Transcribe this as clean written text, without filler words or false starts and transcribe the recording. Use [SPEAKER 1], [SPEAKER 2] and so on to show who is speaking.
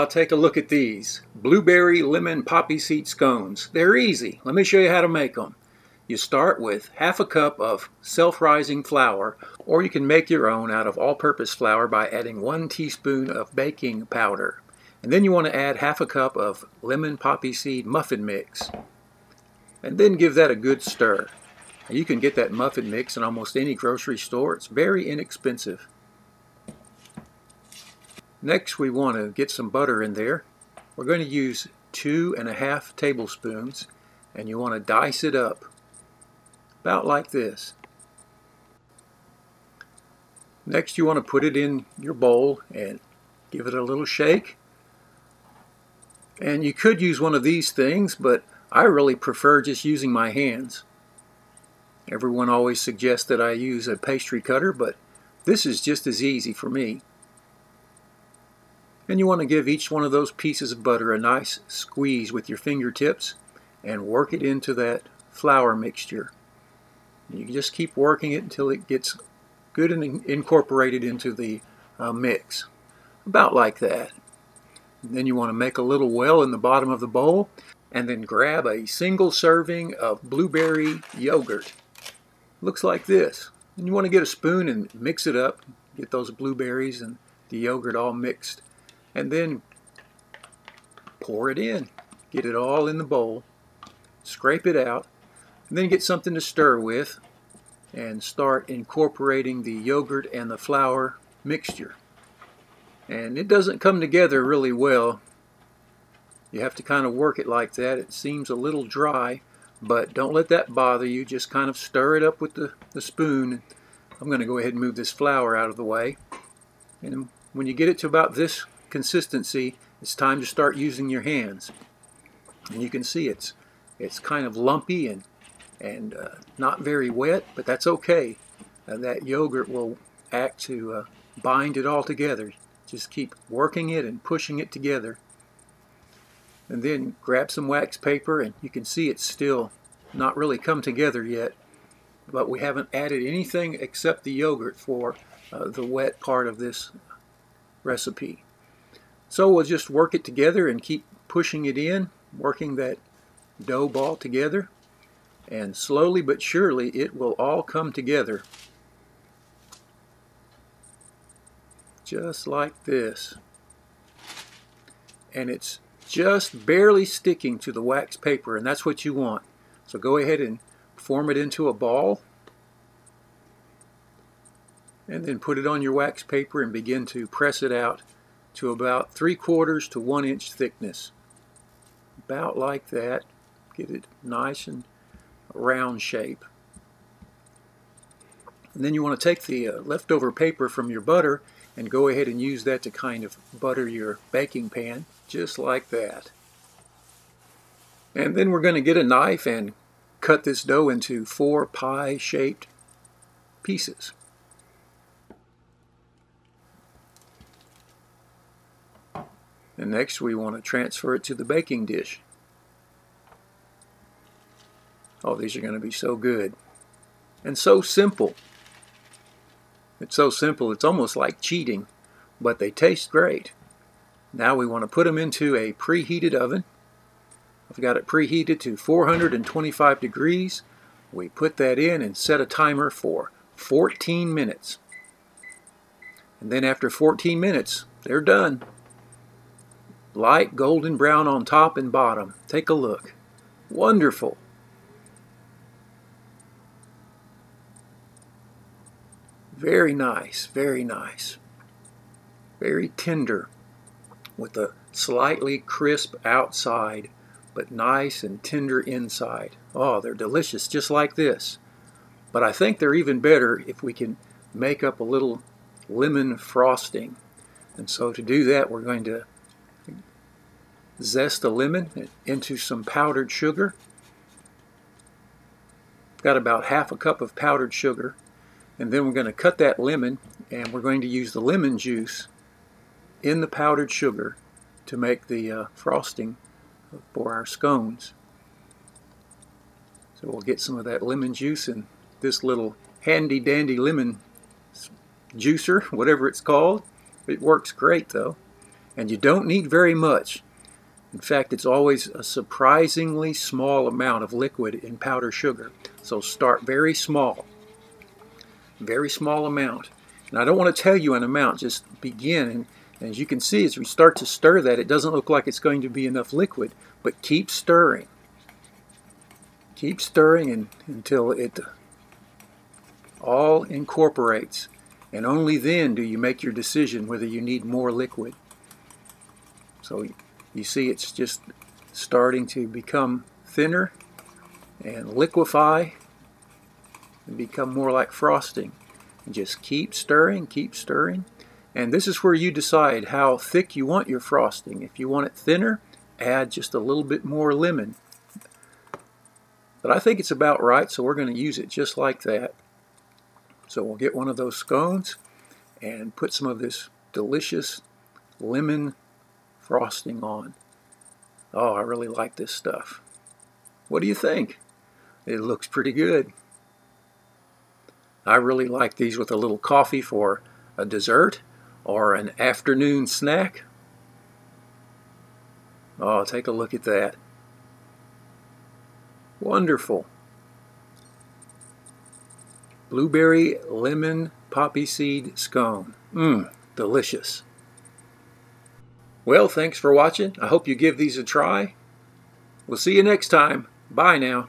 [SPEAKER 1] Take a look at these. Blueberry lemon poppy seed scones. They're easy. Let me show you how to make them. You start with half a cup of self-rising flour, or you can make your own out of all-purpose flour by adding 1 teaspoon of baking powder. And then you want to add half a cup of lemon poppy seed muffin mix. And then give that a good stir. And you can get that muffin mix in almost any grocery store. It's very inexpensive. Next, we want to get some butter in there. We're going to use 2½ tablespoons, and you want to dice it up about like this. Next, you want to put it in your bowl and give it a little shake. And you could use one of these things, but I really prefer just using my hands. Everyone always suggests that I use a pastry cutter, but this is just as easy for me. And you want to give each one of those pieces of butter a nice squeeze with your fingertips and work it into that flour mixture. You can just keep working it until it gets good and incorporated into the mix. About like that. And then you want to make a little well in the bottom of the bowl and then grab a single serving of blueberry yogurt. Looks like this. And you want to get a spoon and mix it up. Get those blueberries and the yogurt all mixed. And then pour it in. Get it all in the bowl. Scrape it out. And then get something to stir with. And start incorporating the yogurt and the flour mixture. And it doesn't come together really well. You have to kind of work it like that. It seems a little dry. But don't let that bother you. Just kind of stir it up with the spoon. I'm going to go ahead and move this flour out of the way. And when you get it to about this consistency, it's time to start using your hands. And you can see it's kind of lumpy and not very wet, but that's okay. That yogurt will act to bind it all together. Just keep working it and pushing it together. And then grab some wax paper, and you can see it's still not really come together yet, but we haven't added anything except the yogurt for the wet part of this recipe. So we'll just work it together and keep pushing it in, working that dough ball together, and slowly but surely it will all come together. Just like this. And it's just barely sticking to the wax paper, and that's what you want. So go ahead and form it into a ball, and then put it on your wax paper and begin to press it out to about 3/4 to 1 inch thickness. About like that. Get it nice and round shape. And then you want to take the leftover paper from your butter and go ahead and use that to kind of butter your baking pan, just like that. And then we're going to get a knife and cut this dough into 4 pie-shaped pieces. And next we want to transfer it to the baking dish. Oh, these are going to be so good. And so simple. It's so simple, it's almost like cheating, but they taste great. Now we want to put them into a preheated oven. I've got it preheated to 425 degrees. We put that in and set a timer for 14 minutes. And then after 14 minutes, they're done. Light golden brown on top and bottom. Take a look. Wonderful. Very nice, very nice. Very tender with a slightly crisp outside, but nice and tender inside. Oh, they're delicious just like this. But I think they're even better if we can make up a little lemon frosting. And so to do that, we're going to zest a lemon into some powdered sugar. Got about half a cup of powdered sugar. And then we're going to cut that lemon, and we're going to use the lemon juice in the powdered sugar to make the frosting for our scones. So we'll get some of that lemon juice in this little handy dandy lemon juicer, whatever it's called. It works great though. And you don't need very much. In fact, it's always a surprisingly small amount of liquid in powdered sugar. So start very small amount. And I don't want to tell you an amount, just begin. And as you can see, as we start to stir that, it doesn't look like it's going to be enough liquid, but keep stirring. Keep stirring until it all incorporates. And only then do you make your decision whether you need more liquid. So you see it's just starting to become thinner and liquefy and become more like frosting. And just keep stirring, keep stirring. And this is where you decide how thick you want your frosting. If you want it thinner, add just a little bit more lemon. But I think it's about right, so we're going to use it just like that. So we'll get one of those scones and put some of this delicious lemon frosting on. Oh, I really like this stuff. What do you think? It looks pretty good. I really like these with a little coffee for a dessert or an afternoon snack. Oh, take a look at that. Wonderful. Blueberry lemon poppy seed scone. Delicious. Well, thanks for watching. I hope you give these a try. We'll see you next time. Bye now.